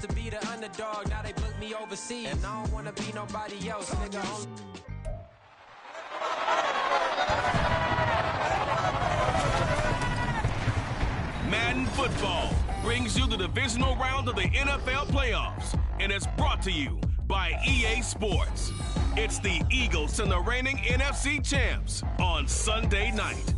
to be the underdog, now they book me overseas. And I don't want to be nobody else, nigga. Madden Football brings you the divisional round of the NFL playoffs, and it's brought to you by EA Sports. It's the Eagles and the reigning NFC champs on Sunday night.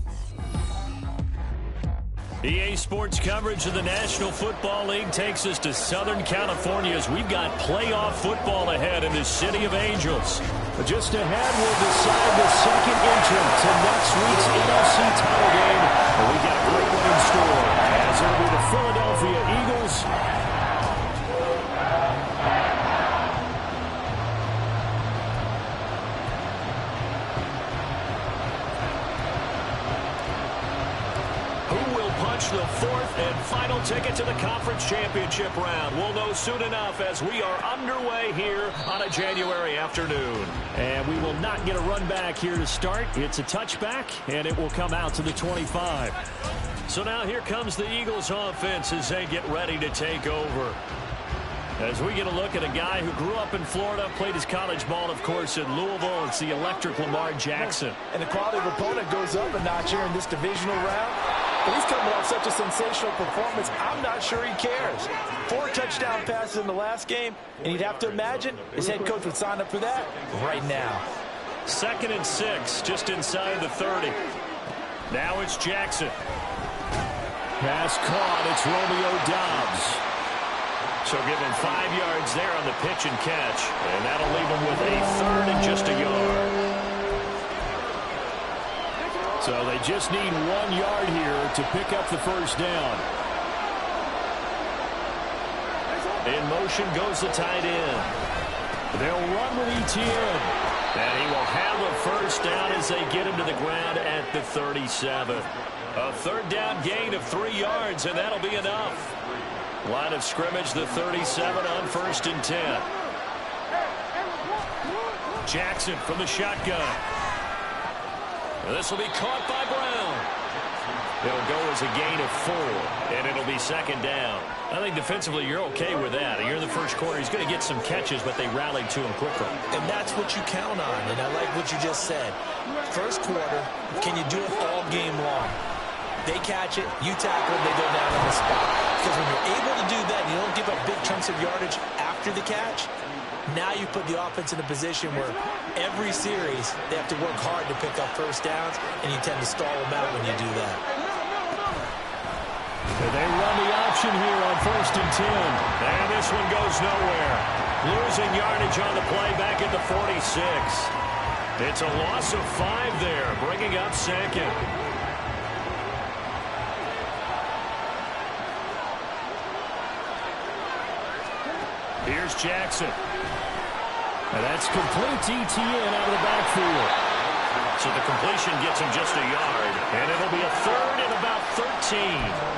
EA Sports coverage of the National Football League takes us to Southern California as we've got playoff football ahead in the City of Angels. But just ahead, we'll decide the second entrant to next week's NFC title game. And we got a great one in store, as it'll be the Philadelphia Eagles the fourth and final ticket to the conference championship round. We'll know soon enough as we are underway here on a January afternoon. And we will not get a run back here to start. It's a touchback, and it will come out to the 25. So now here comes the Eagles offense as they get ready to take over. As we get a look at a guy who grew up in Florida, played his college ball, of course, in Louisville. It's the electric Lamar Jackson. And the quality of opponent goes up a notch here in this divisional round. But he's coming off such a sensational performance, I'm not sure he cares. 4 touchdown passes in the last game, and you'd have to imagine his head coach would sign up for that right now. 2nd and 6, just inside the 30. Now it's Jackson. Pass caught, it's Romeo Doubs. So give him 5 yards there on the pitch and catch, and that'll leave him with a 3rd and just a yard. So they just need 1 yard here to pick up the first down. In motion goes the tight end. They'll run with Etienne. And he will have a first down as they get him to the ground at the 37. A 3rd down gain of 3 yards, and that'll be enough. Line of scrimmage, the 37 on 1st and 10. Jackson from the shotgun. This will be caught by Brown. It'll go as a gain of 4, and it'll be 2nd down. I think defensively you're okay with that. You're in the first quarter. He's going to get some catches, but they rallied to him quickly. And that's what you count on, and I like what you just said. First quarter, can you do it all game long? They catch it, you tackle it, they go down on the spot. Because when you're able to do that, you don't give up big chunks of yardage after the catch. Now you put the offense in a position where every series they have to work hard to pick up first downs, and you tend to stall them out when you do that. And they run the option here on 1st and 10. And this one goes nowhere. Losing yardage on the play back at the 46. It's a loss of 5 there, bringing up 2nd. Here's Jackson. And that's complete to Etienne out of the backfield. So the completion gets him just a yard. And it'll be a 3rd and about 13.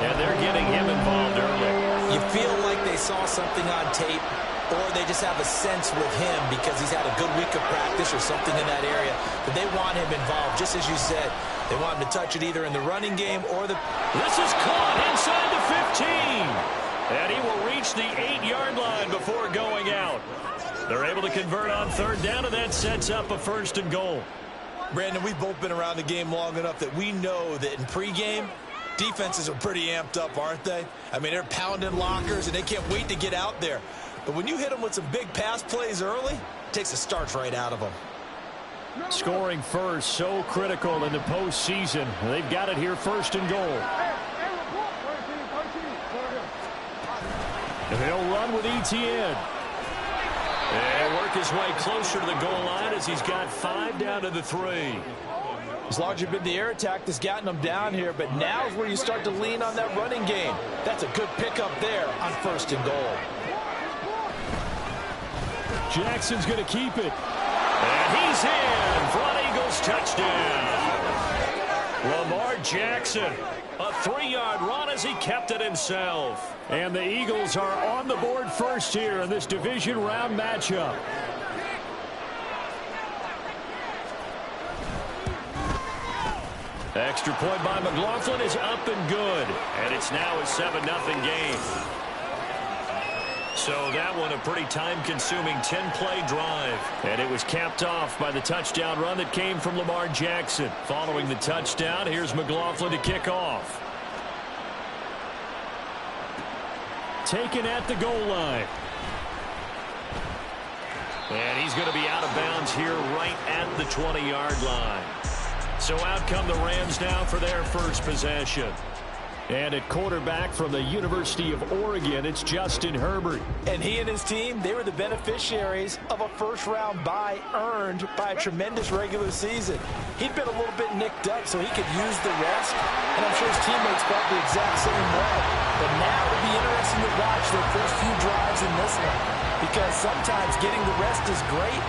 And they're getting him involved early. You feel like they saw something on tape, or they just have a sense with him because he's had a good week of practice or something in that area. But they want him involved, just as you said. They want him to touch it either in the running game or the... This is caught inside the 15. And he will reach the 8-yard line before going out. They're able to convert on 3rd down, and that sets up a 1st and goal. Brandon, we've both been around the game long enough that we know that in pregame, defenses are pretty amped up, aren't they? I mean, they're pounding lockers, and they can't wait to get out there. But when you hit them with some big pass plays early, it takes the starch right out of them. Scoring first, so critical in the postseason. They've got it here, 1st and goal. And they'll run with Etienne. And work his way closer to the goal line as he's got 5 down to the 3. As long as you've been the air attack that's gotten them down here, but now is where you start to lean on that running game. That's a good pickup there on 1st and goal. Jackson's going to keep it. And he's in for an Eagles touchdown. Lamar Jackson, a 3-yard run as he kept it himself. And the Eagles are on the board first here in this division round matchup. Extra point by McLaughlin is up and good. And it's now a 7-0 game. So that one a pretty time-consuming 10-play drive. And it was capped off by the touchdown run that came from Lamar Jackson. Following the touchdown, here's McLaughlin to kick off. Taken at the goal line. And he's going to be out of bounds here right at the 20-yard line. So out come the Rams now for their first possession. And at quarterback from the University of Oregon, it's Justin Herbert. And he and his team, they were the beneficiaries of a first-round bye earned by a tremendous regular season. He'd been a little bit nicked up, so he could use the rest. And I'm sure his teammates felt the exact same way. But now it'll be interesting to watch their first few drives in this one. Because sometimes getting the rest is great,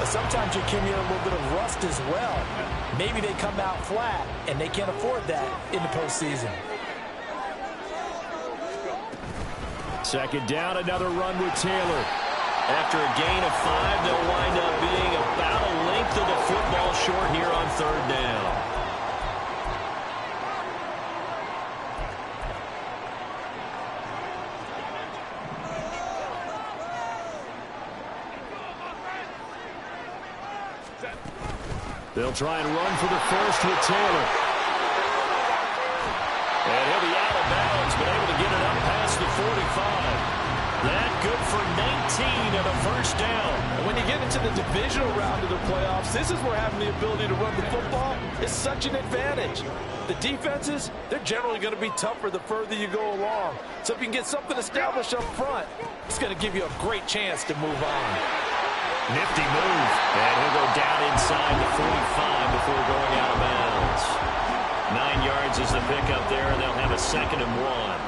but sometimes you accumulate a little bit of rust as well. Maybe they come out flat, and they can't afford that in the postseason. Second down, another run with Taylor. After a gain of 5, they'll wind up being about a length of the football short here on third down. They'll try and run for the first with Taylor. And he'll be out of bounds, but able to get it up past the 45. That good for 19 and a first down. And when you get into the divisional round of the playoffs, this is where having the ability to run the football is such an advantage. The defenses, they're generally going to be tougher the further you go along. So if you can get something established up front, it's going to give you a great chance to move on. Nifty move. And he'll go down inside the 45 before going out of bounds. 9 yards is the pickup there, and they'll have a 2nd and 1.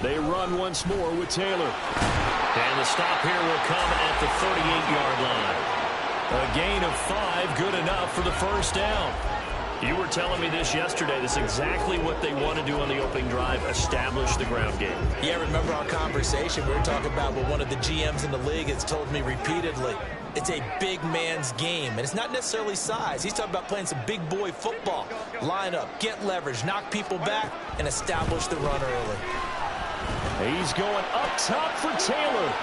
They run once more with Taylor. And the stop here will come at the 38-yard line. A gain of 5, good enough for the first down. You were telling me this yesterday. This is exactly what they want to do on the opening drive, establish the ground game. Yeah, remember our conversation? We were talking about what one of the GMs in the league has told me repeatedly. It's a big man's game, and it's not necessarily size. He's talking about playing some big boy football. Line up, get leverage, knock people back, and establish the run early. He's going up top for Taylor.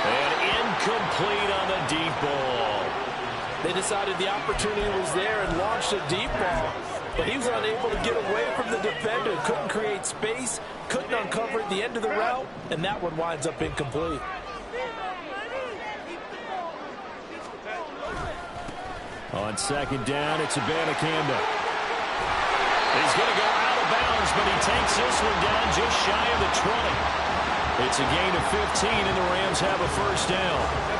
And incomplete on the deep ball. They decided the opportunity was there and launched a deep ball, but he was unable to get away from the defender. Couldn't create space, couldn't uncover at the end of the route, and that one winds up incomplete. On second down, it's Abanikanda. He's going to go out of bounds, but he takes this one down just shy of the 20. It's a gain of 15, and the Rams have a first down.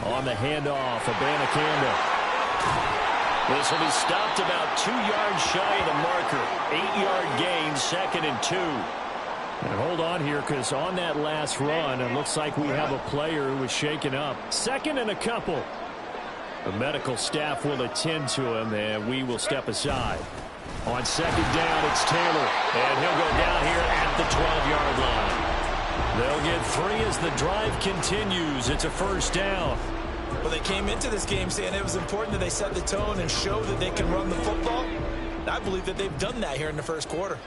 On the handoff, Abanikanda. This will be stopped about 2 yards shy of the marker. 8-yard gain, 2nd and 2. And hold on here, because on that last run, it looks like we have a player who was shaken up. 2nd and a couple. The medical staff will attend to him, and we will step aside. On second down, it's Taylor. And he'll go down here at the 12-yard line. They'll get 3 as the drive continues. It's a first down. Well, they came into this game saying it was important that they set the tone and show that they can run the football. And I believe that they've done that here in the first quarter.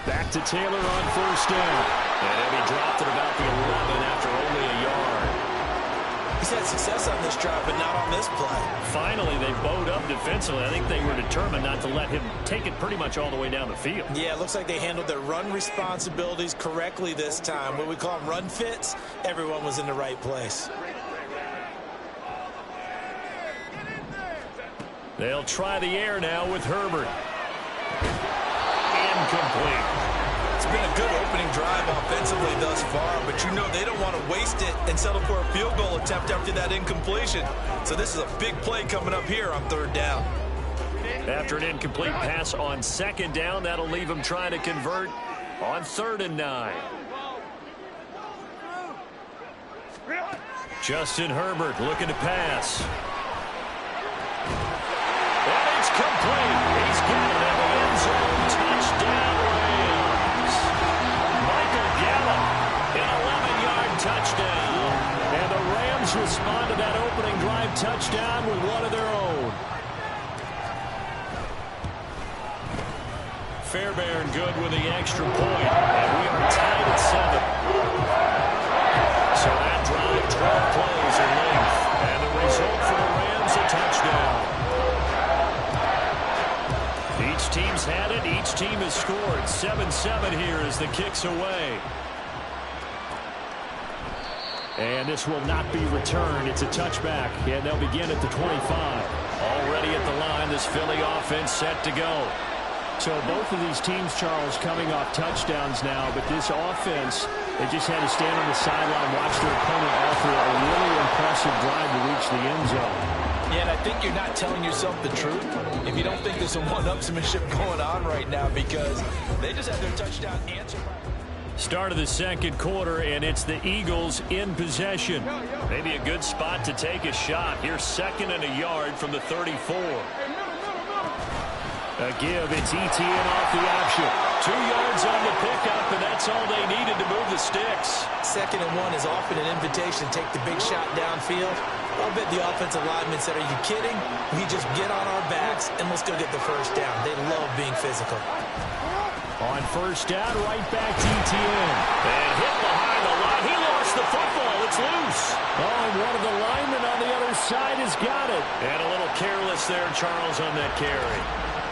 Back to Taylor on first down. And he dropped it about the 11 after only a yard. He's had success on this drive, but not on this play. Finally, they bowed up defensively. I think they were determined not to let him take it pretty much all the way down the field. Yeah, it looks like they handled their run responsibilities correctly this time. What we call them run fits, everyone was in the right place. They'll try the air now with Herbert. Incomplete. It's been a good opening drive offensively thus far, but you know they don't want to waste it and settle for a field goal attempt after that incompletion. So this is a big play coming up here on third down. After an incomplete pass on second down, that'll leave them trying to convert on 3rd and 9. Justin Herbert looking to pass. And it's complete. He's got it in the end zone. Touchdown, Rams. Michael Gallup, an 11-yard touchdown. And the Rams respond to that opening drive touchdown with one of their own. Fairbairn good with the extra point. And we are tied at 7. So that drive, 12 plays in length. And the result for the Rams, a touchdown. Each team's had it. Each team has scored. 7-7 here as the kick's away. And this will not be returned. It's a touchback. And they'll begin at the 25. Already at the line, this Philly offense set to go. So both of these teams, Charles, coming off touchdowns now, but this offense, they just had to stand on the sideline, watch their opponent offer a really impressive drive to reach the end zone. Yeah, and I think you're not telling yourself the truth if you don't think there's some one-upsmanship going on right now, because they just had their touchdown answered. Start of the second quarter, and it's the Eagles in possession. Maybe a good spot to take a shot. Here's 2nd and a yard from the 34. A give, it's Etienne off the option. 2 yards on the pickup, and that's all they needed to move the sticks. 2nd and 1 is often an invitation to take the big shot downfield. I'll bet the offensive linemen said, are you kidding? We just get on our backs, and let's go get the first down. They love being physical. On first down, right back to Etienne. And hit behind the line. He lost the football. It's loose. Oh, and one of the linemen on the other side has got it. And a little careless there, Charles, on that carry.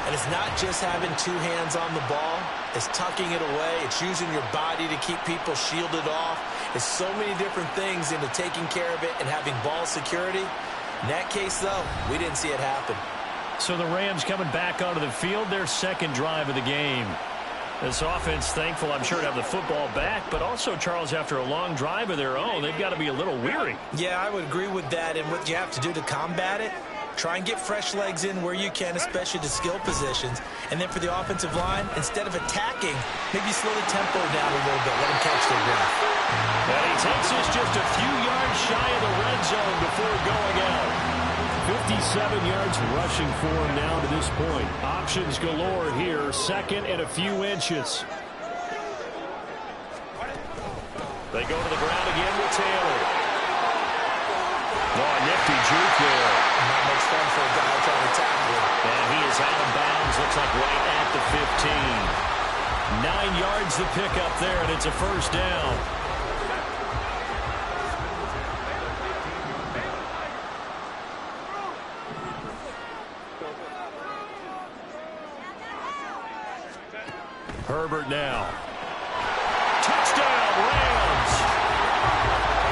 And it's not just having 2 hands on the ball. It's tucking it away. It's using your body to keep people shielded off. It's so many different things into taking care of it and having ball security. In that case, though, we didn't see it happen. So the Rams coming back onto the field, their 2nd drive of the game. This offense thankful, I'm sure, to have the football back, but also, Charles, after a long drive of their own, they've got to be a little weary. Yeah, I would agree with that. And what you have to do to combat it, try and get fresh legs in where you can, especially to skill positions. And then for the offensive line, instead of attacking, maybe slow the tempo down a little bit. Let them catch their breath. And he takes us just a few yards shy of the red zone before going out. 57 yards rushing for him now to this point. Options galore here. 2nd and a few inches. They go to the ground again with Taylor. Oh, nifty juke there. Not much fun for a guy trying to tackle him. And he is out of bounds. Looks like right at the 15. 9 yards the pickup there, and it's a first down. Herbert now. Touchdown, Rams.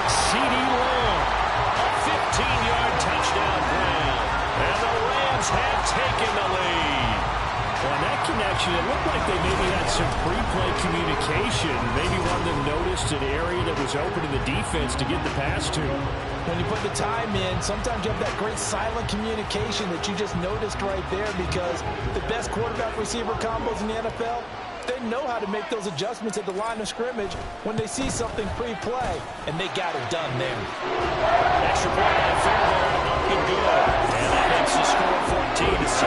C.D. Lamb. A 15-yard touchdown grab. And the Rams have taken the lead. Well, in that connection, it looked like they maybe had some pre-play communication. Maybe one of them noticed an area that was open in the defense to get the pass to. When you put the time in, sometimes you have that great silent communication that you just noticed right there, because the best quarterback-receiver combos in the NFL, they know how to make those adjustments at the line of scrimmage when they see something pre-play, and they got it done there. Extra point by Fairbairn, up and good. And that makes the score 14-7.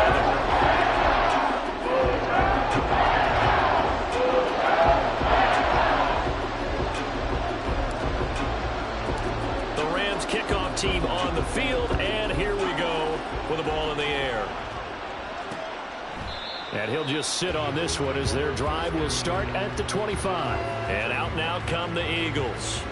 The Rams kickoff team on the field, and here we go with the ball in the air. And he'll just sit on this one as their drive will start at the 25. And out now come the Eagles.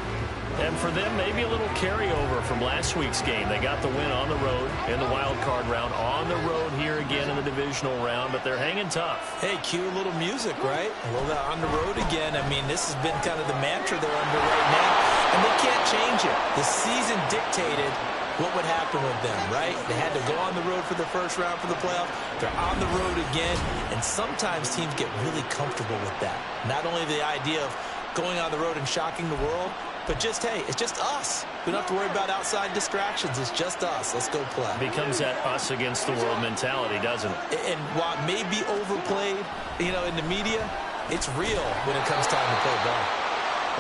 And for them, maybe a little carryover from last week's game. They got the win on the road in the wild card round, on the road here again in the divisional round, but they're hanging tough. Hey, cue a little music, right? A little on the road again. I mean, this has been kind of the mantra they're under right now, and they can't change it. The season dictated what would happen with them, right? They had to go on the road for the first round for the playoff. They're on the road again, and sometimes teams get really comfortable with that. Not only the idea of going on the road and shocking the world, but just, hey, it's just us. We don't have to worry about outside distractions. It's just us. Let's go play. Becomes that us against the world mentality, doesn't it? And while it may be overplayed, you know, in the media, it's real when it comes time to play ball.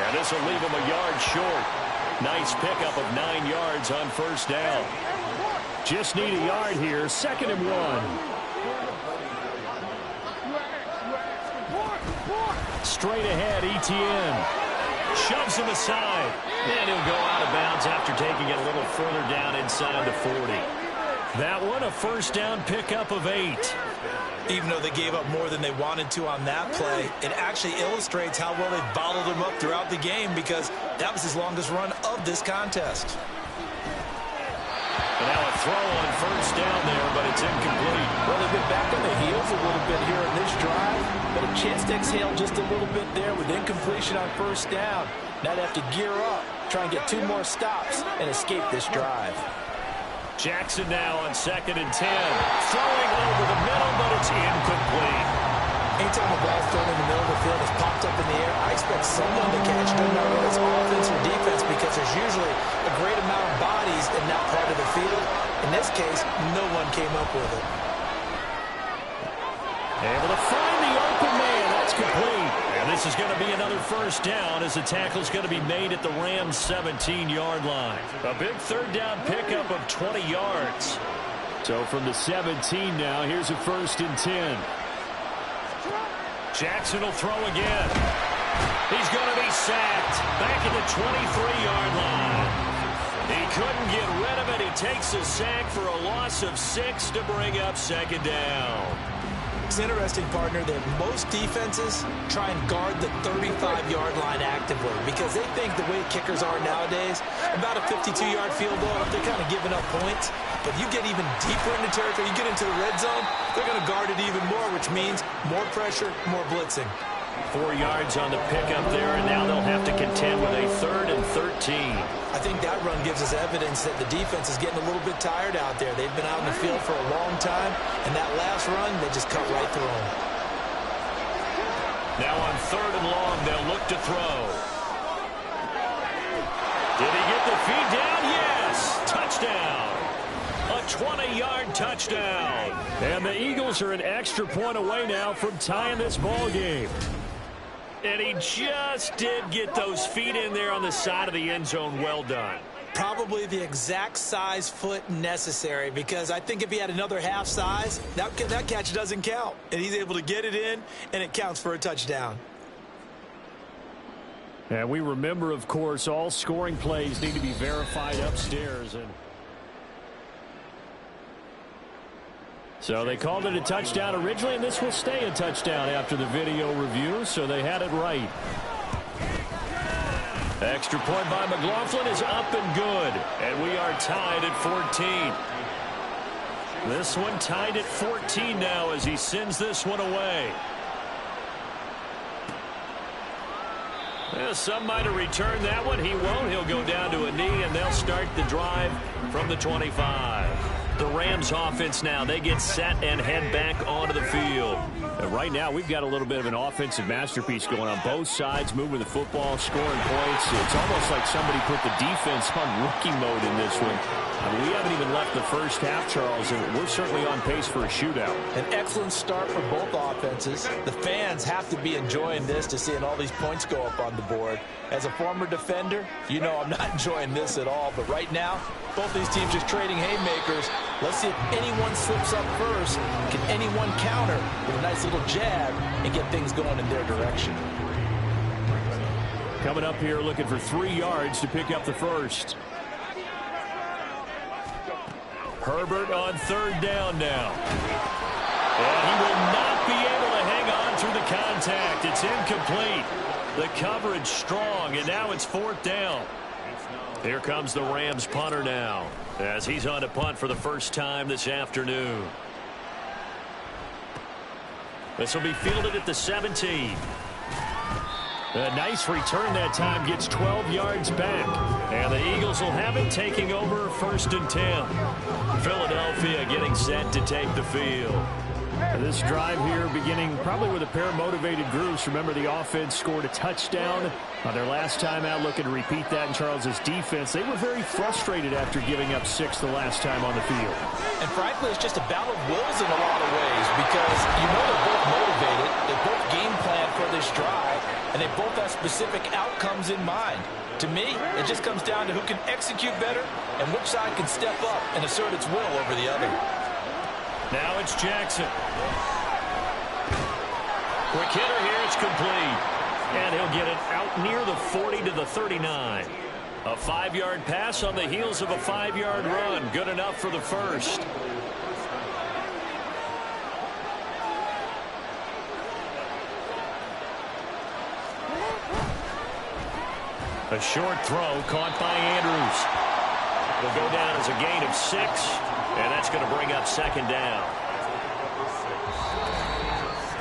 And this will leave them a yard short. Nice pickup of 9 yards on first down. Just need a yard here. 2nd and 1. Straight ahead, Etienne. Shoves him aside. And he'll go out of bounds after taking it a little further down inside the 40. That one, a first down pickup of 8. Even though they gave up more than they wanted to on that play, it actually illustrates how well they bottled him up throughout the game, because that was his longest run of this contest. And now a throw on first down there, but it's incomplete. Well, they've been back on the heels a little bit here in this drive, but a chance to exhale just a little bit there with incompletion on first down. Now they have to gear up, try and get 2 more stops, and escape this drive. Jackson now on 2nd and 10. Throwing over the middle, but it's incomplete. Anytime the ball's thrown in the middle of the field, it's popped up in the air, I expect someone to catch it, no matter whether it's offense or defense, because there's usually a great amount of bodies in that part of the field. In this case, no one came up with it. Able to find the open man. That's complete. And this is going to be another first down, as the tackle's going to be made at the Rams' 17-yard line. A big 3rd down pickup of 20 yards. So from the 17 now, here's a 1st and 10. Jackson will throw again. He's going to be sacked back at the 23-yard line. He couldn't get rid of it. He takes a sack for a loss of 6 to bring up 2nd down. It's interesting, partner, that most defenses try and guard the 35-yard line actively, because they think the way kickers are nowadays, about a 52-yard field goal, they're kind of giving up points. But you get even deeper into territory, you get into the red zone, they're going to guard it even more, which means more pressure, more blitzing. 4 yards on the pickup there, and now they'll have to contend with a 3rd and 13. I think that run gives us evidence that the defense is getting a little bit tired out there. They've been out in the field for a long time, and that last run, they just cut right through them. Now on 3rd and long, they'll look to throw. Did he get the feed down? Yes! Touchdown! A 20-yard touchdown. And the Eagles are an extra point away now from tying this ball game. And he just did get those feet in there on the side of the end zone. Well done. Probably the exact size foot necessary, because I think if he had another half size, that catch doesn't count. And he's able to get it in, and it counts for a touchdown. And we remember, of course, all scoring plays need to be verified upstairs. And so they called it a touchdown originally, and this will stay a touchdown after the video review, so they had it right. Extra point by McLaughlin is up and good, and we are tied at 14. This one tied at 14 now as he sends this one away. Well, some might have returned that one. He won't. He'll go down to a knee, and they'll start the drive from the 25. The Rams offense now, they get set and head back onto the field. And right now, we've got a little bit of an offensive masterpiece going on both sides, moving the football, scoring points. It's almost like somebody put the defense on rookie mode in this one. I mean, we haven't even left the first half, Charles, and we're certainly on pace for a shootout. An excellent start for both offenses. The fans have to be enjoying this to seeing all these points go up on the board. As a former defender, you know I'm not enjoying this at all. But right now, both these teams just trading haymakers. Let's see if anyone slips up first. Can anyone counter with a nice little jab and get things going in their direction? Coming up here looking for 3 yards to pick up the first. Herbert on 3rd down now. And he will not be able to hang on through the contact. It's incomplete. The coverage strong, and now it's 4th down. Here comes the Rams punter now, as he's on to punt for the first time this afternoon. This will be fielded at the 17. A nice return that time, gets 12 yards back. And the Eagles will have it, taking over 1st and 10. Philadelphia getting set to take the field. This drive here beginning probably with a pair of motivated groups. Remember, the offense scored a touchdown on their last time out. Looking to repeat that in Charles's defense. They were very frustrated after giving up 6 the last time on the field. And frankly, it's just a battle of wills in a lot of ways, because you know they're both motivated. They both game plan for this drive, and and they both have specific outcomes in mind. To me, it just comes down to who can execute better and which side can step up and assert its will over the other. Now it's Jackson. Quick hitter here, it's complete. And he'll get it out near the 40 to the 39. A 5-yard pass on the heels of a 5-yard run. Good enough for the first. A short throw caught by Andrews. It'll go down as a gain of 6, and that's going to bring up second down.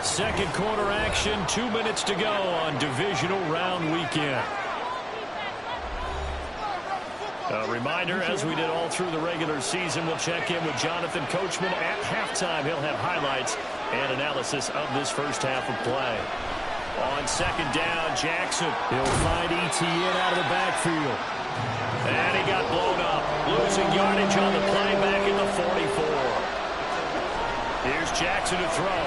Second quarter action, 2 minutes to go on divisional round weekend. A reminder, as we did all through the regular season, we'll check in with Jonathan Coachman at halftime. He'll have highlights and analysis of this first half of play. On second down, Jackson. He'll find Etienne out of the backfield. And he got blown up. Losing yardage on the play back at the 44. Here's Jackson to throw.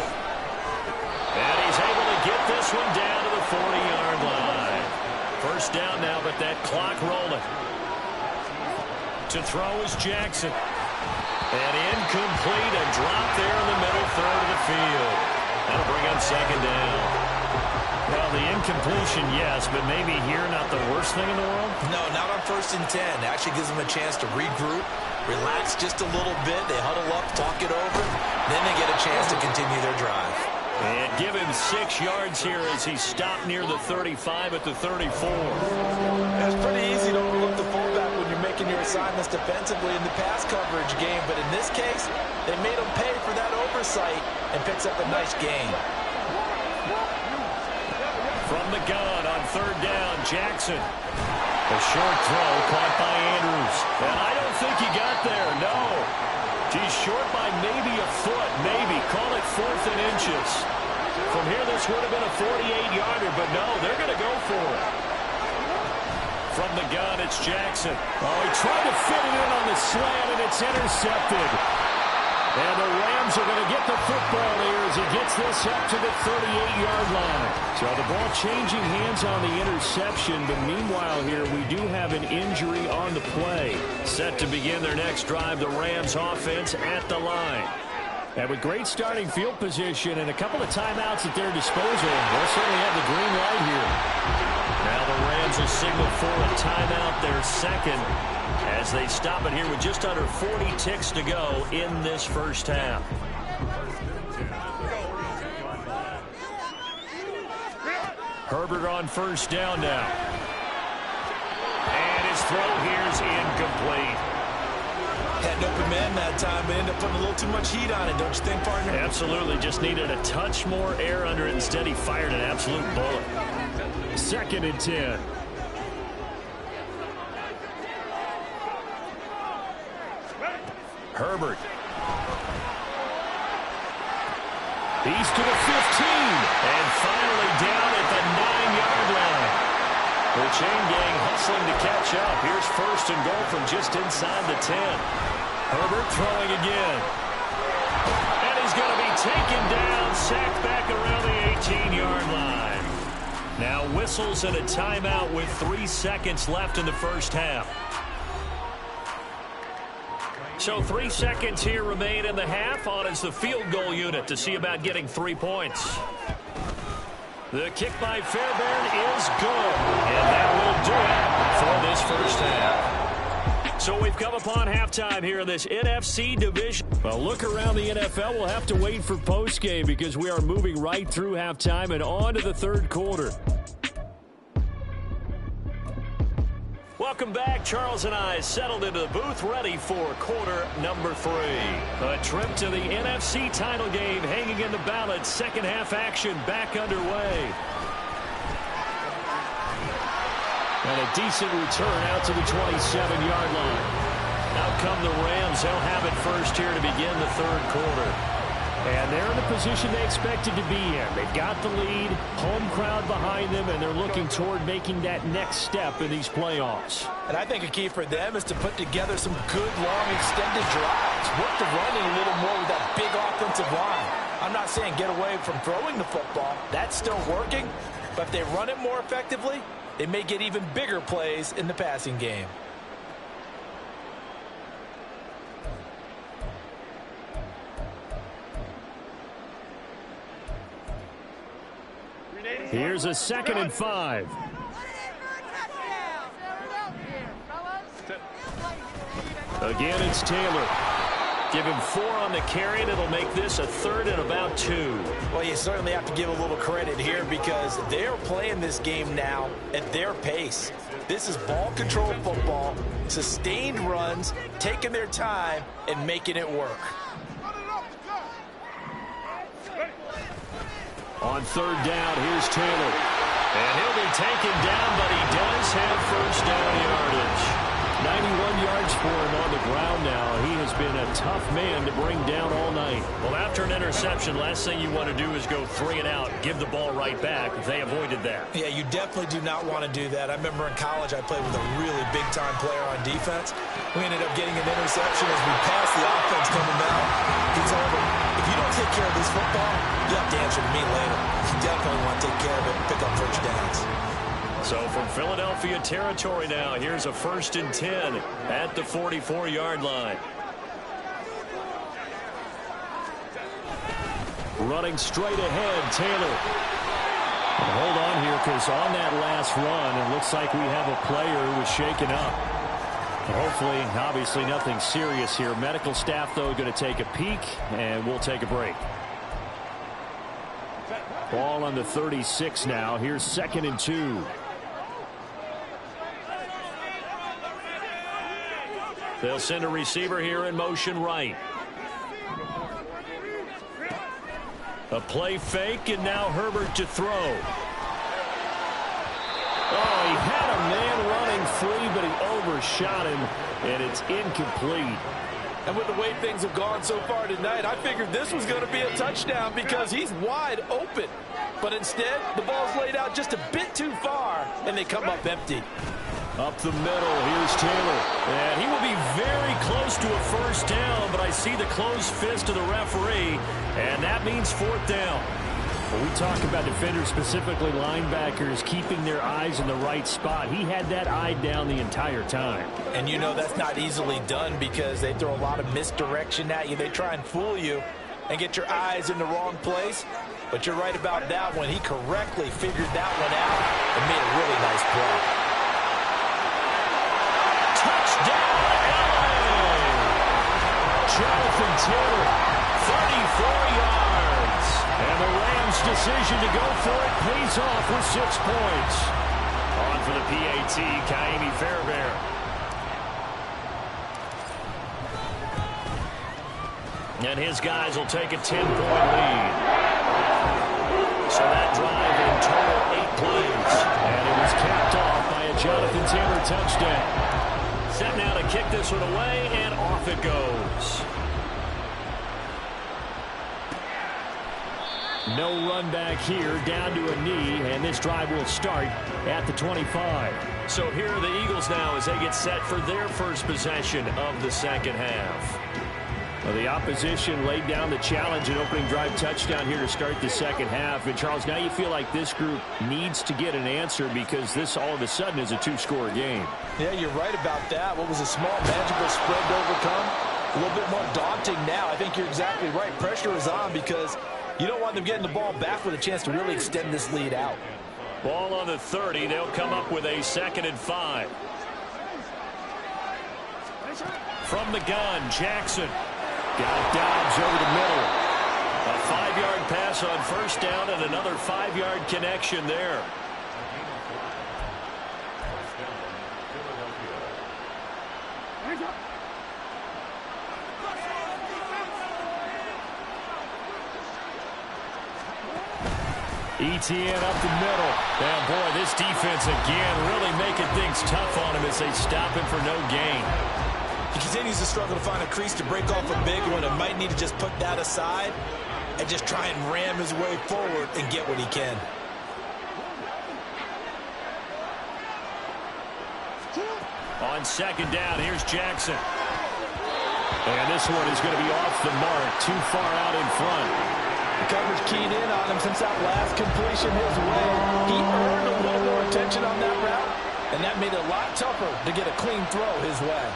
And he's able to get this one down to the 40-yard line. First down now, but that clock rolling. To throw is Jackson. And incomplete, a drop there in the middle third of the field. That'll bring up second down. Well, the incompletion, yes, but maybe here not the worst thing in the world? No, not on 1st and 10. It actually gives them a chance to regroup, relax just a little bit. They huddle up, talk it over. Then they get a chance to continue their drive. And give him 6 yards here as he stopped near the 35 at the 34. It's pretty easy to overlook the fullback when you're making your assignments defensively in the pass coverage game. But in this case, they made him pay for that oversight and picks up a nice gain. From the gun on third down, Jackson. A short throw caught by Andrews. And I don't think he got there, no. He's short by maybe a foot, maybe. Call it 4th and inches. From here, this would have been a 48-yarder, but no, they're going to go for it. From the gun, it's Jackson. Oh, he tried to fit it in on the slant, and it's intercepted. And the Rams are going to get the football here as he gets this up to the 38-yard line. So the ball changing hands on the interception, but meanwhile here we do have an injury on the play. Set to begin their next drive, the Rams offense at the line. And with great starting field position and a couple of timeouts at their disposal, they'll certainly have the green light here. Now the Rams will signal for a timeout, their second, as they stop it here with just under 40 ticks to go in this first half. Herbert on first down now. And his throw here is incomplete. Had an open man that time, but ended up putting a little too much heat on it, don't you think, partner? Absolutely. Just needed a touch more air under it. Instead, he fired an absolute bullet. 2nd and 10. Herbert. He's to the 15. And finally down at the 9-yard line. The chain gang hustling to catch up. Here's 1st and goal from just inside the 10. Herbert throwing again. And he's going to be taken down, sacked back around the 18-yard line. Now whistles and a timeout with 3 seconds left in the first half. So 3 seconds here remain in the half. On is the field goal unit to see about getting 3 points. The kick by Fairbairn is good. And that will do it for this first half. So we've come upon halftime here in this NFC division. Well, look around the NFL. We'll have to wait for postgame because we are moving right through halftime and on to the third quarter. Welcome back. Charles and I settled into the booth ready for quarter number 3. A trip to the NFC title game hanging in the balance. Second half action back underway. And a decent return out to the 27-yard line. Out come the Rams. They'll have it first here to begin the third quarter. And they're in the position they expected to be in. They've got the lead, home crowd behind them, and they're looking toward making that next step in these playoffs. And I think a key for them is to put together some good, long, extended drives. Work the running a little more with that big offensive line. I'm not saying get away from throwing the football. That's still working. But if they run it more effectively, they may get even bigger plays in the passing game. Here's a 2nd and 5. Again, it's Taylor. Give him 4 on the carry, and it'll make this a 3rd and about 2. Well, you certainly have to give a little credit here because they're playing this game now at their pace. This is ball control football, sustained runs, taking their time, and making it work. On 3rd down, here's Taylor. And he'll be taken down, but he does have first down yardage. 91 yards for him on the ground now. He has been a tough man to bring down all night. Well, after an interception, last thing you want to do is go 3 and out, give the ball right back. They avoided that. Yeah, you definitely do not want to do that. I remember in college I played with a really big-time player on defense. We ended up getting an interception as we passed the offense coming out. He told him, if you don't take care of this football, you have to answer to me later. You definitely want to take care of it and pick up first downs. So from Philadelphia territory now, here's a 1st and 10 at the 44-yard line. Running straight ahead, Taylor. And hold on here because on that last run, it looks like we have a player who was shaken up. Hopefully, obviously nothing serious here. Medical staff, though, going to take a peek, and we'll take a break. Ball on the 36 now. Here's 2nd and 2. They'll send a receiver here in motion right. A play fake, and now Herbert to throw. Oh, he had a man running free, but he overshot him, and it's incomplete. And with the way things have gone so far tonight, I figured this was going to be a touchdown because he's wide open. But instead, the ball's laid out just a bit too far, and they come up empty. Up the middle, here's Taylor. And he will be very close to a first down, but I see the closed fist of the referee, and that means 4th down. When we talk about defenders, specifically linebackers, keeping their eyes in the right spot, he had that eye down the entire time. And you know that's not easily done because they throw a lot of misdirection at you. They try and fool you and get your eyes in the wrong place. But you're right about that one. He correctly figured that one out and made a really nice play. Touchdown, LA! Jonathan Taylor, 34 yards. and the Rams' decision to go for it pays off with 6 points. On for the PAT, Kaimi Fairbairn. And his guys will take a 10-point lead. So that drive in total 8 plays. And it was capped off by a Jonathan Taylor touchdown. Set now to kick this one away, and off it goes. No run back here, down to a knee, and this drive will start at the 25. So here are the Eagles now as they get set for their first possession of the 2nd half. Well, the opposition laid down the challenge and opening drive touchdown here to start the 2nd half. And, Charles, now you feel like this group needs to get an answer because this all of a sudden is a 2-score game. Yeah, you're right about that. What was a small, manageable spread to overcome? A little bit more daunting now. I think you're exactly right. Pressure is on because you don't want them getting the ball back with a chance to really extend this lead out. Ball on the 30. They'll come up with a 2nd and 5. From the gun, Jackson. Got Dobbs over the middle. A 5-yard pass on first down and another 5-yard connection there. ETN up the middle. And boy, this defense again really making things tough on him as they stop him for no gain. He continues to struggle to find a crease to break off a big one and might need to just put that aside and just try and ram his way forward and get what he can. On 2nd down, here's Jackson. And this one is going to be off the mark, too far out in front. The coverage keyed in on him since that last completion his way. He earned a little more attention on that route, and that made it a lot tougher to get a clean throw his way.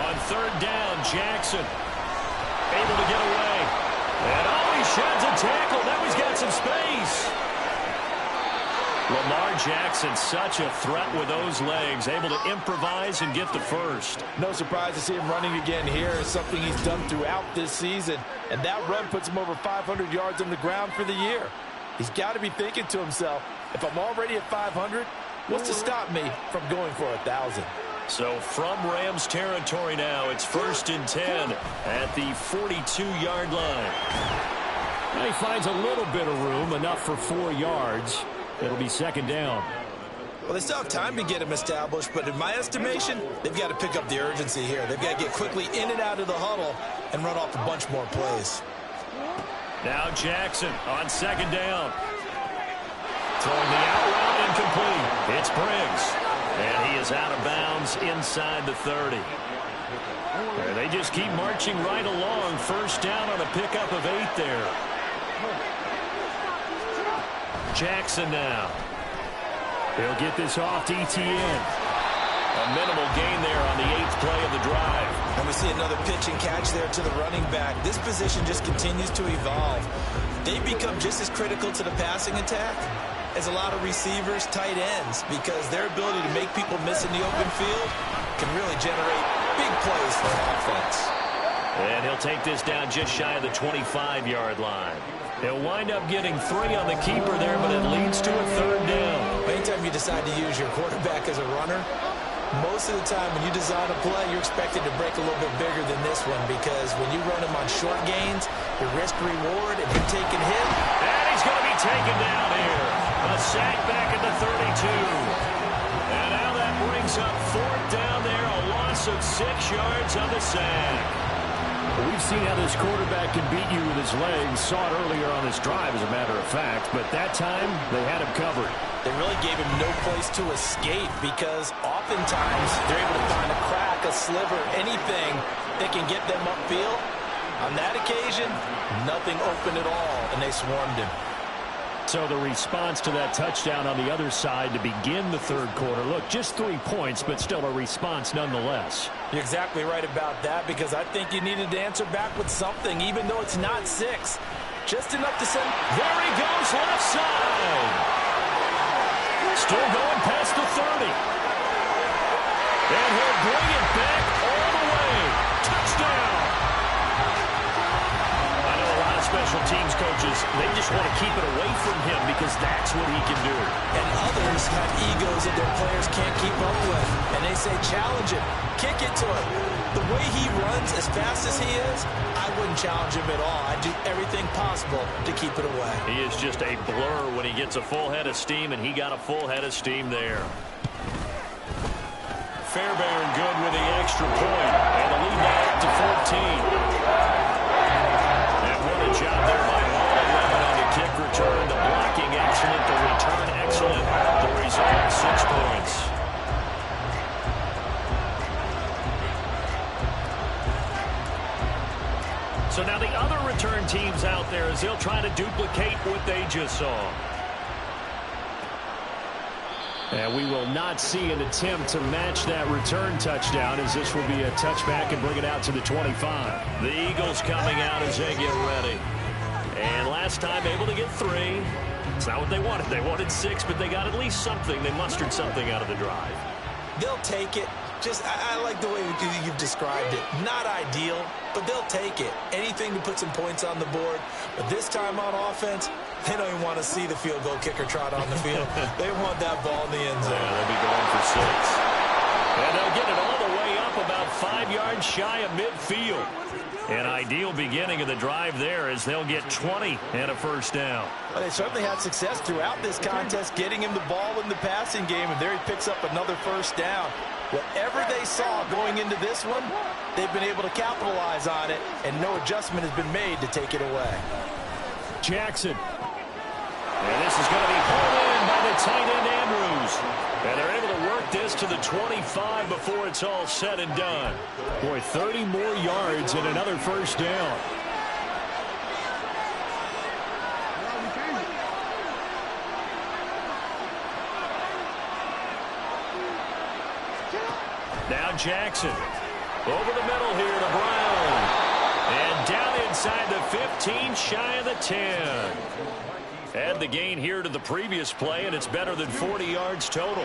On third down, Jackson able to get away. And he sheds a tackle. Now he's got some space. Lamar Jackson, such a threat with those legs, able to improvise and get the first. No surprise to see him running again here. It's something he's done throughout this season. And that run puts him over 500 yards on the ground for the year. He's got to be thinking to himself, if I'm already at 500, what's to stop me from going for 1,000? So from Rams territory now, it's 1st and 10 at the 42-yard line. And he finds a little bit of room, enough for 4 yards. It'll be 2nd down. Well, they still have time to get him established, but in my estimation, they've got to pick up the urgency here. They've got to get quickly in and out of the huddle and run off a bunch more plays. Now Jackson on 2nd down. Throwing the out route incomplete. It's Briggs. And he is out of bounds inside the 30. And they just keep marching right along. 1st down on a pickup of 8 there. Jackson now. He'll get this off to ETN. A minimal gain there on the 8th play of the drive. And we see another pitch and catch there to the running back. This position just continues to evolve. They become just as critical to the passing attack as a lot of receivers, tight ends, because their ability to make people miss in the open field can really generate big plays for an offense. And he'll take this down just shy of the 25-yard line. He'll wind up getting 3 on the keeper there, but it leads to a 3rd down. Anytime you decide to use your quarterback as a runner, most of the time when you design a play, you're expected to break a little bit bigger than this one, because when you run him on short gains, your risk-reward and him taking hit. And he's going to be taken down here. A sack back at the 32. And now that brings up 4th down there, a loss of 6 yards on the sack. We've seen how this quarterback can beat you with his legs. Saw it earlier on this drive, as a matter of fact. But that time, they had him covered. They really gave him no place to escape, because oftentimes they're able to find a crack, a sliver, anything that can get them upfield. On that occasion, nothing open at all, and they swarmed him. So the response to that touchdown on the other side to begin the 3rd quarter. Look, just 3 points, but still a response nonetheless. You're exactly right about that, because I think you needed to answer back with something, even though it's not 6. Just enough to send. There he goes, left side. Still going past the 30. And he'll bring it back all the way. Touchdown. I know a lot of special teams coaches, they just want to keep it away from him because that's what he can do. And others have egos that their players can't keep up with. And they say, challenge him, kick it to him. The way he runs as fast as he is, I wouldn't challenge him at all. I'd do everything possible to keep it away. He is just a blur when he gets a full head of steam, and he got a full head of steam there. Fairbairn good with the extra point, and the lead now up to 14. And what a job there by all 11 on the kick return. The blocking excellent, the return excellent. The result, 6 points. So now the other return teams out there as they'll try to duplicate what they just saw. And we will not see an attempt to match that return touchdown, as this will be a touchback and bring it out to the 25. The Eagles coming out as they get ready. And last time able to get 3. It's not what they wanted. They wanted 6, but they got at least something. They mustered something out of the drive. They'll take it. Just, I like the way you've described it. Not ideal, but they'll take it. Anything to put some points on the board. But this time on offense, they don't even want to see the field goal kicker trot on the field. They want that ball in the end zone. Yeah, they'll be going for 6. And they'll get it all the way up about 5 yards shy of midfield. An ideal beginning of the drive there as they'll get 20 and a 1st down. Well, they certainly had success throughout this contest getting him the ball in the passing game, and there he picks up another 1st down. Whatever they saw going into this one, they've been able to capitalize on it, and no adjustment has been made to take it away. Jackson. And this is going to be pulled in by the tight end Andrews. And they're able to work this to the 25 before it's all said and done. Boy, 30 more yards and another 1st down. Now Jackson. Over the middle here to Brown. And down inside the 15, shy of the 10. Add the gain here to the previous play, and it's better than 40 yards total.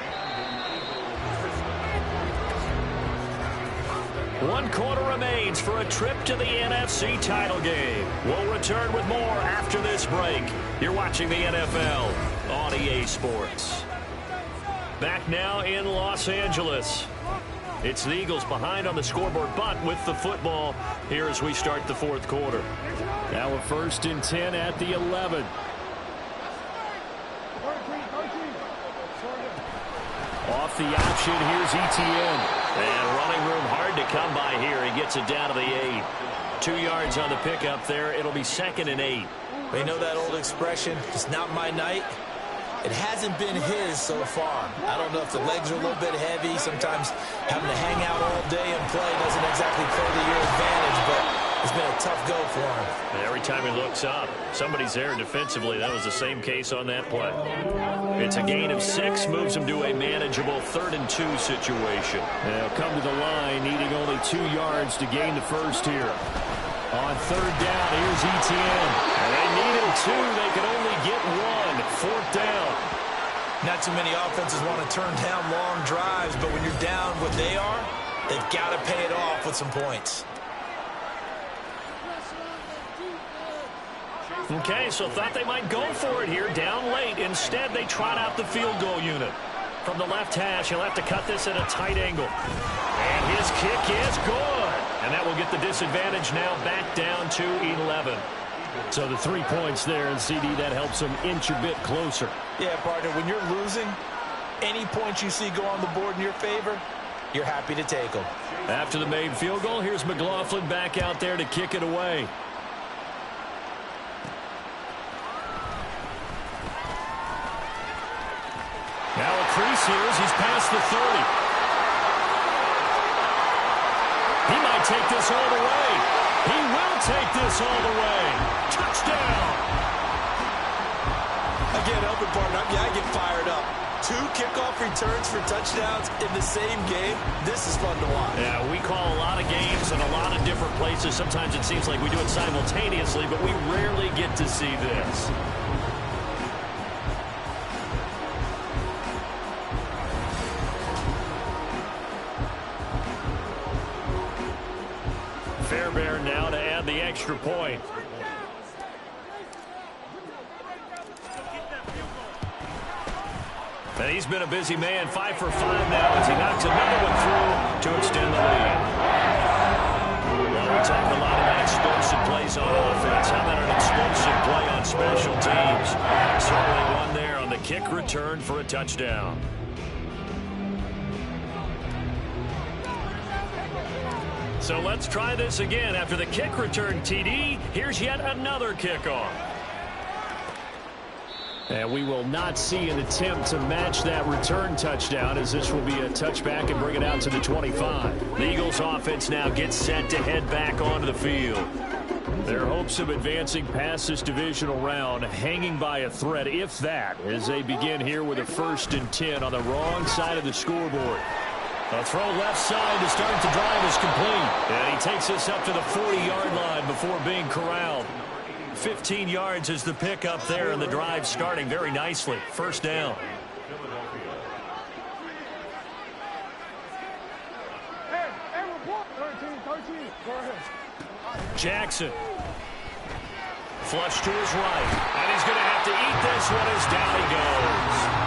1 quarter remains for a trip to the NFC title game. We'll return with more after this break. You're watching the NFL on EA Sports. Back now in Los Angeles. It's the Eagles behind on the scoreboard, but with the football here as we start the 4th quarter. Now a 1st and 10 at the 11. Off the option, here's Etienne. And running room hard to come by here. He gets it down to the 8. 2 yards on the pickup there. It'll be 2nd and 8. They know that old expression, it's not my night. It hasn't been his so far. I don't know if the legs are a little bit heavy. Sometimes having to hang out all day and play doesn't exactly play to your advantage, but it's been a tough go for him. And every time he looks up, somebody's there defensively. That was the same case on that play. It's a gain of 6, moves him to a manageable 3rd and 2 situation. They'll come to the line, needing only 2 yards to gain the first here. On 3rd down, here's Etienne. And they needed 2. They could only get 1. 4th down. Not too many offenses want to turn down long drives, but when you're down what they are, they've got to pay it off with some points. Okay, so thought they might go for it here, down late. Instead, they trot out the field goal unit. From the left hash, he'll have to cut this at a tight angle. And his kick is good. And that will get the disadvantage now back down to 11. So the 3 points there, and CD, that helps them inch a bit closer. Yeah, partner, when you're losing, any points you see go on the board in your favor, you're happy to take them. After the made field goal, here's McLaughlin back out there to kick it away. Now a crease here as he's past the 30. He might take this all the way. He will take this all the way. Touchdown. Again, open partner, I get fired up. 2 kickoff returns for touchdowns in the same game. This is fun to watch. Yeah, we call a lot of games in a lot of different places. Sometimes it seems like we do it simultaneously, but we rarely get to see this. Fairbairn now to add the extra point. And he's been a busy man, 5 for 5 now as he knocks another one through to extend the lead. Well, we talked a lot about explosive plays on offense. How about an explosive play on special teams? Certainly one there on the kick return for a touchdown. So let's try this again. After the kick return TD, here's yet another kickoff. And we will not see an attempt to match that return touchdown, as this will be a touchback and bring it out to the 25. The Eagles offense now gets set to head back onto the field. Their hopes of advancing past this divisional round hanging by a thread, if that, as they begin here with a 1st and 10 on the wrong side of the scoreboard. A throw left side to start the drive is complete. And he takes us up to the 40-yard line before being corralled. 15 yards is the pickup there, and the drive starting very nicely. 1st down. Jackson. Flush to his right. And he's going to have to eat this one as down he goes.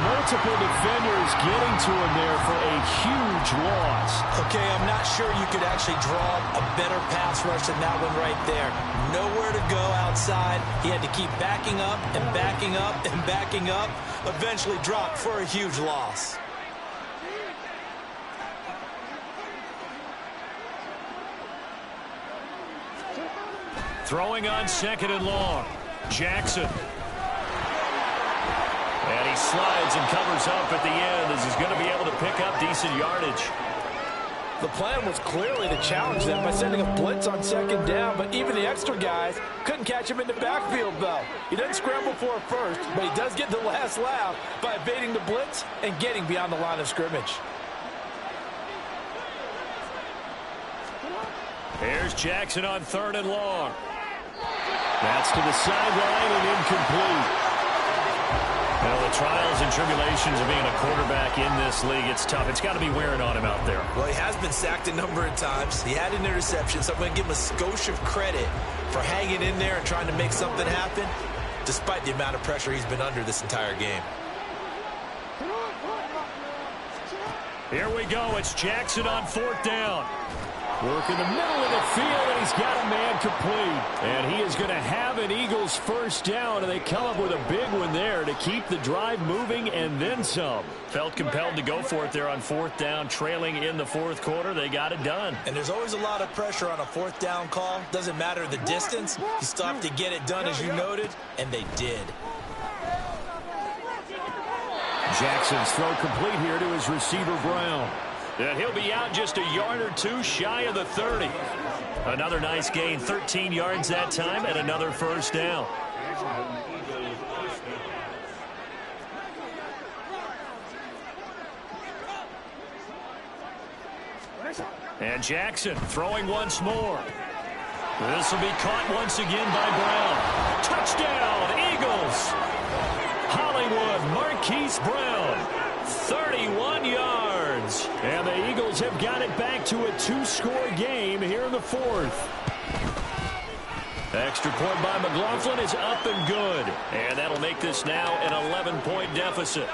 Multiple defenders getting to him there for a huge loss. Okay, I'm not sure you could actually draw a better pass rush than that one right there. Nowhere to go outside. He had to keep backing up and backing up and backing up. Eventually dropped for a huge loss. Throwing on 2nd and long. Jackson. And he slides and covers up at the end as he's going to be able to pick up decent yardage. The plan was clearly to challenge them by sending a blitz on 2nd down, but even the extra guys couldn't catch him in the backfield, though. He doesn't scramble for a first, but he does get the last laugh by evading the blitz and getting beyond the line of scrimmage. Here's Jackson on 3rd and long. That's to the sideline and incomplete. You know, the trials and tribulations of being a quarterback in this league, it's tough. It's got to be wearing on him out there. Well, he has been sacked a number of times. He had an interception, so I'm going to give him a skosh of credit for hanging in there and trying to make something happen, despite the amount of pressure he's been under this entire game. Here we go. It's Jackson on 4th down. Work in the middle of the field, and he's got a man complete. And he is going to have an Eagles 1st down, and they come up with a big one there to keep the drive moving and then some. Felt compelled to go for it there on 4th down, trailing in the 4th quarter. They got it done. And there's always a lot of pressure on a 4th down call. Doesn't matter the distance. You still have to get it done, as you noted, and they did. Jackson's throw complete here to his receiver, Brown. And he'll be out just a yard or two shy of the 30. Another nice gain, 13 yards that time, and another 1st down. And Jackson throwing once more. This will be caught once again by Brown. Touchdown, Eagles! Hollywood Marquise Brown, 31 yards. And the Eagles have got it back to a 2-score game here in the 4th. Extra point by McLaughlin is up and good. And that'll make this now an 11-point deficit.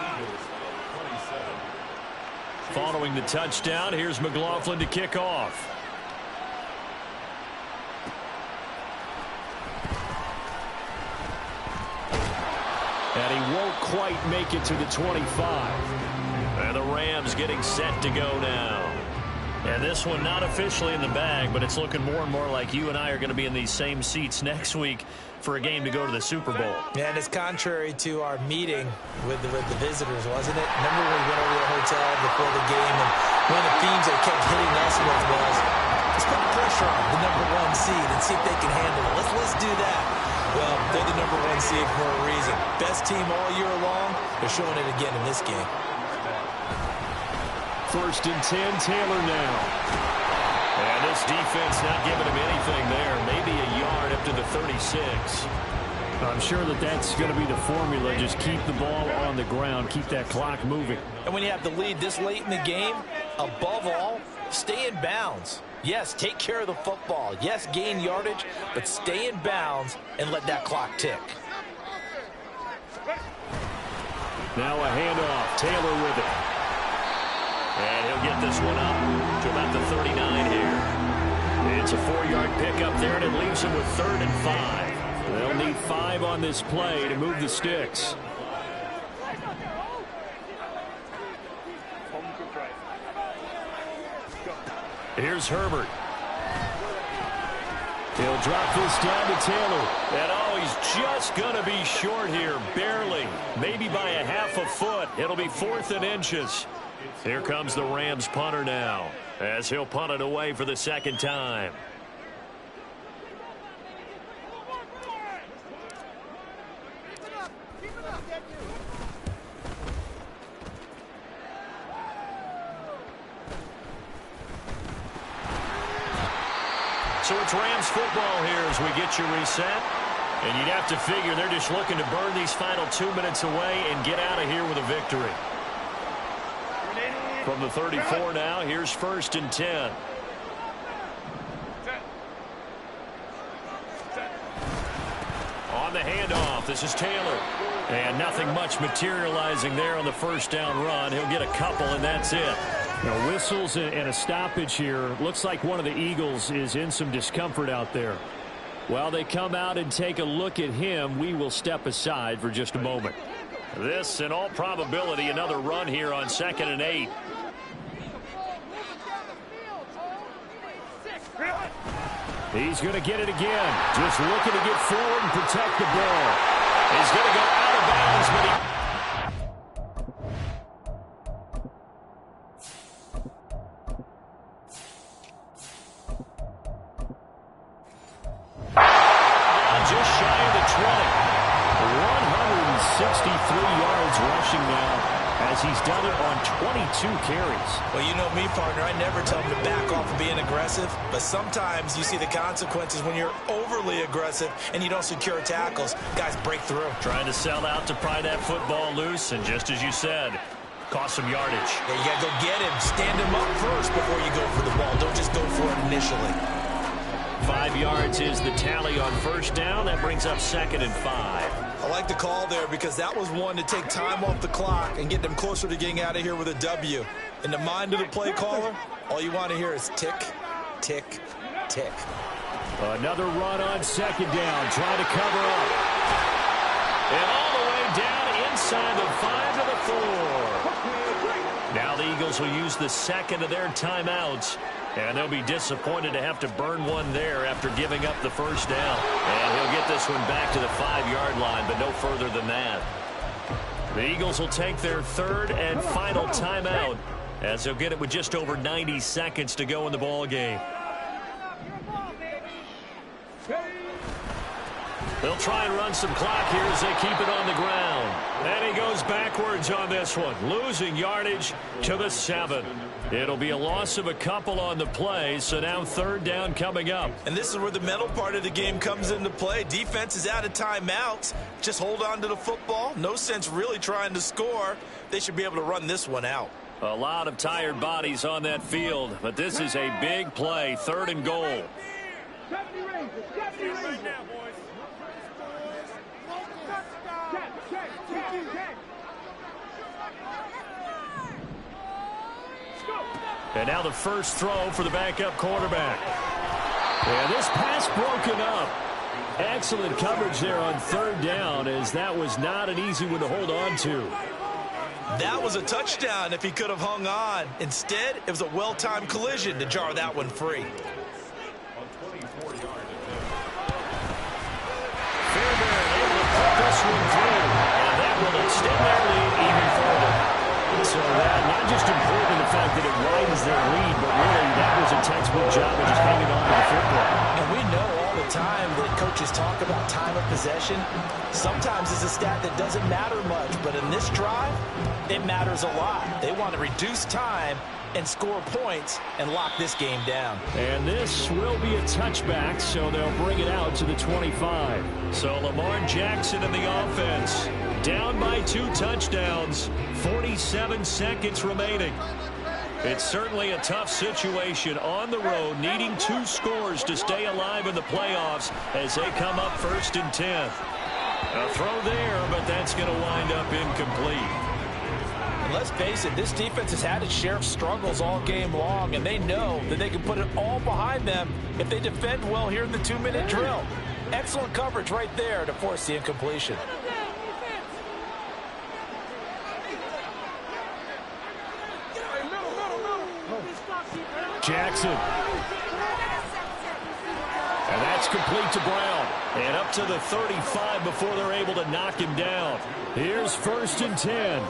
Following the touchdown, here's McLaughlin to kick off. And he won't quite make it to the 25. And the Rams getting set to go now. And this one not officially in the bag, but it's looking more and more like you and I are going to be in these same seats next week for a game to go to the Super Bowl. And it's contrary to our meeting with the visitors, wasn't it? Remember when we went over to the hotel before the game, and one of the themes they kept hitting us with was, let's put pressure on the #1 seed and see if they can handle it. Let's do that. Well, they're the #1 seed for a reason. Best team all year long. They're showing it again in this game. 1st and 10, Taylor now. And this defense not giving him anything there. Maybe a yard up to the 36. I'm sure that's going to be the formula. Just keep the ball on the ground. Keep that clock moving. And when you have the lead this late in the game, above all, stay in bounds. Yes, take care of the football. Yes, gain yardage, but stay in bounds and let that clock tick. Now a handoff. Taylor with it. And he'll get this one up to about the 39 here. It's a 4-yard pickup there, and it leaves him with 3rd and 5. They'll need 5 on this play to move the sticks. Here's Herbert. He'll drop this down to Taylor. And oh, he's just going to be short here, barely. Maybe by a half a foot. It'll be 4th and inches. Here comes the Rams punter now, as he'll punt it away for the 2nd time. So it's Rams football here as we get you reset. And you'd have to figure they're just looking to burn these final 2 minutes away and get out of here with a victory. From the 34 now, here's 1st and 10. On the handoff, this is Taylor. And nothing much materializing there on the 1st down run. He'll get a couple, and that's it. Now, whistles and a stoppage here. Looks like one of the Eagles is in some discomfort out there. While they come out and take a look at him, we will step aside for just a moment. This, in all probability, another run here on 2nd and 8. He's going to get it again. Just looking to get forward and protect the ball. He's going to go out of bounds, but he... just shy of the 20. 163 yards rushing now. as he's done it on 22 carries. Well, you know me, partner. I never tell them to back off of being aggressive, but sometimes you see the consequences when you're overly aggressive and you don't secure tackles. Guys break through. Trying to sell out to pry that football loose, and just as you said, cost some yardage. Yeah, you got to go get him. Stand him up first before you go for the ball. Don't just go for it initially. 5 yards is the tally on first down. That brings up 2nd and 5. I like the call there because that was one to take time off the clock and get them closer to getting out of here with a W. In the mind of the play caller, all you want to hear is tick, tick, tick. Another run on 2nd down. Trying to cover up. And all the way down inside the 5 to the 4. Now the Eagles will use the second of their timeouts. And they'll be disappointed to have to burn one there after giving up the first down. And he'll get this one back to the 5-yard line, but no further than that. The Eagles will take their 3rd and final timeout as they'll get it with just over 90 seconds to go in the ball game. They'll try and run some clock here as they keep it on the ground. And he goes backwards on this one, losing yardage to the 7. It'll be a loss of a couple on the play, so now 3rd down coming up. And this is where the mental part of the game comes into play. Defense is out of timeouts. Just hold on to the football. No sense really trying to score. They should be able to run this one out. A lot of tired bodies on that field, but this is a big play, 3rd and goal. And now the first throw for the backup quarterback. And this pass broken up. Excellent coverage there on 3rd down, as that was not an easy one to hold on to. That was a touchdown if he could have hung on. Instead, it was a well-timed collision to jar that one free. Fairbairn able to put this one through, and that will extend their lead even further. So that not just important in the fact that it widens their lead, but really that was a textbook job of just hanging on to the football. And we know all the time that coaches talk about time of possession. Sometimes it's a stat that doesn't matter much, but in this drive, it matters a lot. They want to reduce time and score points and lock this game down. And this will be a touchback, so they'll bring it out to the 25. So Lamar Jackson in the offense, down by 2 touchdowns, 47 seconds remaining. It's certainly a tough situation on the road, needing 2 scores to stay alive in the playoffs as they come up 1st and 10. A throw there, but that's going to wind up incomplete. And let's face it, this defense has had its share of struggles all game long, and they know that they can put it all behind them if they defend well here in the 2-minute drill. Excellent coverage right there to force the incompletion. Jackson. And that's complete to Brown. And up to the 35 before they're able to knock him down. Here's 1st and 10.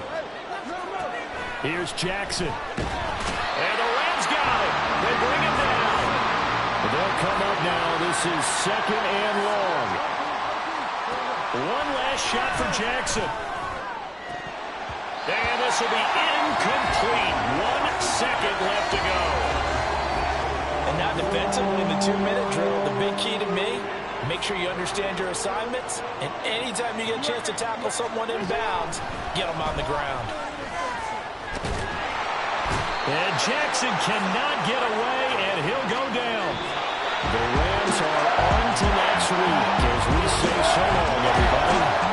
Here's Jackson. And the Rams got him. They bring him down. They'll come up now. This is 2nd and long. One last shot for Jackson. And this will be incomplete. 1 second left to go. And now defensively in the 2-minute drill, the big key to me, make sure you understand your assignments, and anytime you get a chance to tackle someone inbounds, get them on the ground. And Jackson cannot get away, and he'll go down. The Rams are on to next week as we say so long, everybody.